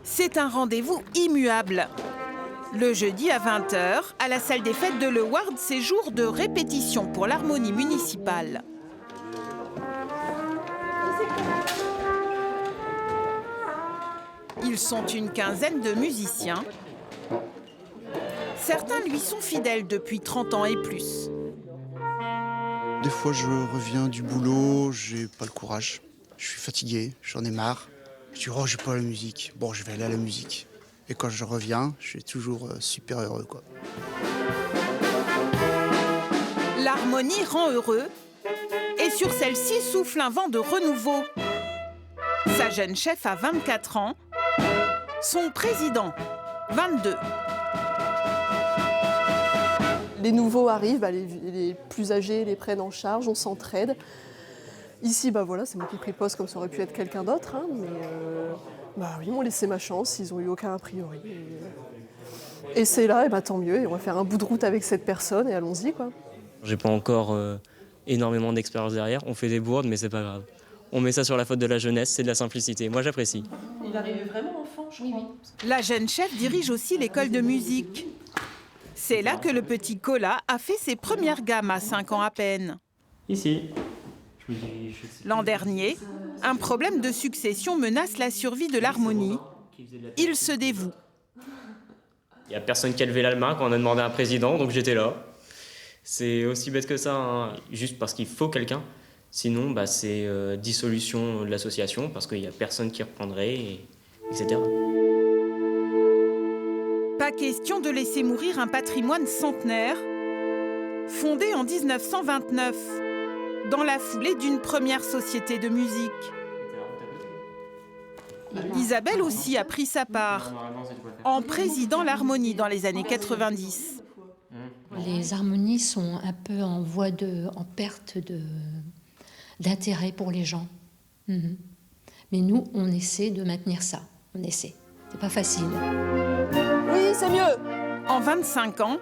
C'est un rendez-vous immuable. Le jeudi à 20h, à la salle des fêtes de Le Ward, c'est jour de répétition pour l'harmonie municipale. Ils sont une quinzaine de musiciens. Certains lui sont fidèles depuis 30 ans et plus. Des fois, je reviens du boulot, j'ai pas le courage. Je suis fatigué, j'en ai marre. Je dis, oh, j'ai pas la musique. Bon, je vais aller à la musique. Et quand je reviens, je suis toujours super heureux, quoi. L'harmonie rend heureux. Et sur celle-ci souffle un vent de renouveau. Sa jeune chef a 24 ans. Son président, 22. Les nouveaux arrivent, les plus âgés les prennent en charge, on s'entraide. Ici, voilà, c'est moi qui ai pris le poste comme ça aurait pu être quelqu'un d'autre. Mais ils m'ont laissé ma chance, ils n'ont eu aucun a priori. Et c'est là, tant mieux, et on va faire un bout de route avec cette personne et allons-y, quoi. J'ai pas encore énormément d'expérience derrière, on fait des bourdes mais c'est pas grave. On met ça sur la faute de la jeunesse, c'est de la simplicité. Moi, j'apprécie. Il arrivait vraiment enfant, je crois. La jeune chef dirige aussi l'école de musique. C'est là que le petit Cola a fait ses premières gammes à 5 ans à peine. Ici. L'an dernier, un problème de succession menace la survie de l'harmonie. Il se dévoue. Il n'y a personne qui a levé la main quand on a demandé un président, donc j'étais là. C'est aussi bête que ça, hein. Juste parce qu'il faut quelqu'un. Sinon, c'est dissolution de l'association parce qu'il n'y a personne qui reprendrait, etc. Pas question de laisser mourir un patrimoine centenaire, fondé en 1929, dans la foulée d'une première société de musique. Isabelle aussi a pris sa part, en présidant l'harmonie dans les années 90. Les harmonies sont un peu en perte d'intérêt pour les gens. Mais nous, on essaie de maintenir ça. On essaie. C'est pas facile. Oui, c'est mieux. En 25 ans,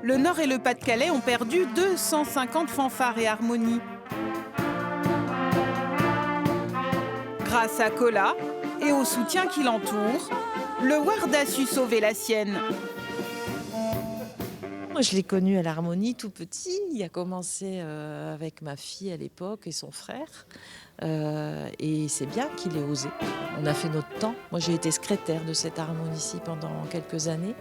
le Nord et le Pas-de-Calais ont perdu 250 fanfares et harmonies. Grâce à Cola et au soutien qui l'entoure, le Ward a su sauver la sienne. Moi, je l'ai connu à l'harmonie tout petit. Il a commencé avec ma fille à l'époque et son frère. Et c'est bien qu'il ait osé. On a fait notre temps. Moi, j'ai été secrétaire de cette harmonie-ci pendant quelques années.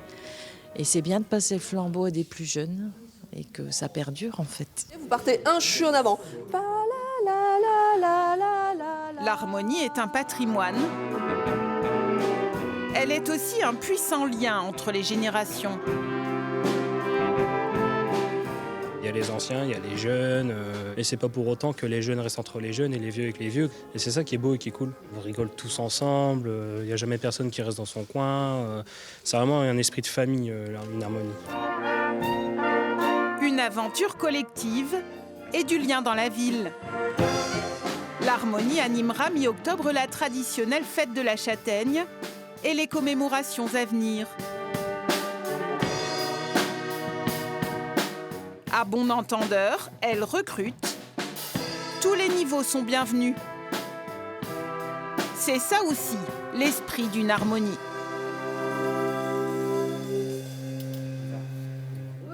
Et c'est bien de passer le flambeau à des plus jeunes et que ça perdure, en fait. Vous partez un chou en avant. L'harmonie est un patrimoine. Elle est aussi un puissant lien entre les générations. Il y a les anciens, il y a les jeunes, et c'est pas pour autant que les jeunes restent entre les jeunes et les vieux avec les vieux. Et c'est ça qui est beau et qui est cool. On rigole tous ensemble, il n'y a jamais personne qui reste dans son coin. C'est vraiment un esprit de famille, une harmonie. Une aventure collective et du lien dans la ville. L'harmonie animera mi-octobre la traditionnelle fête de la châtaigne et les commémorations à venir. À bon entendeur, elle recrute. Tous les niveaux sont bienvenus. C'est ça aussi, l'esprit d'une harmonie.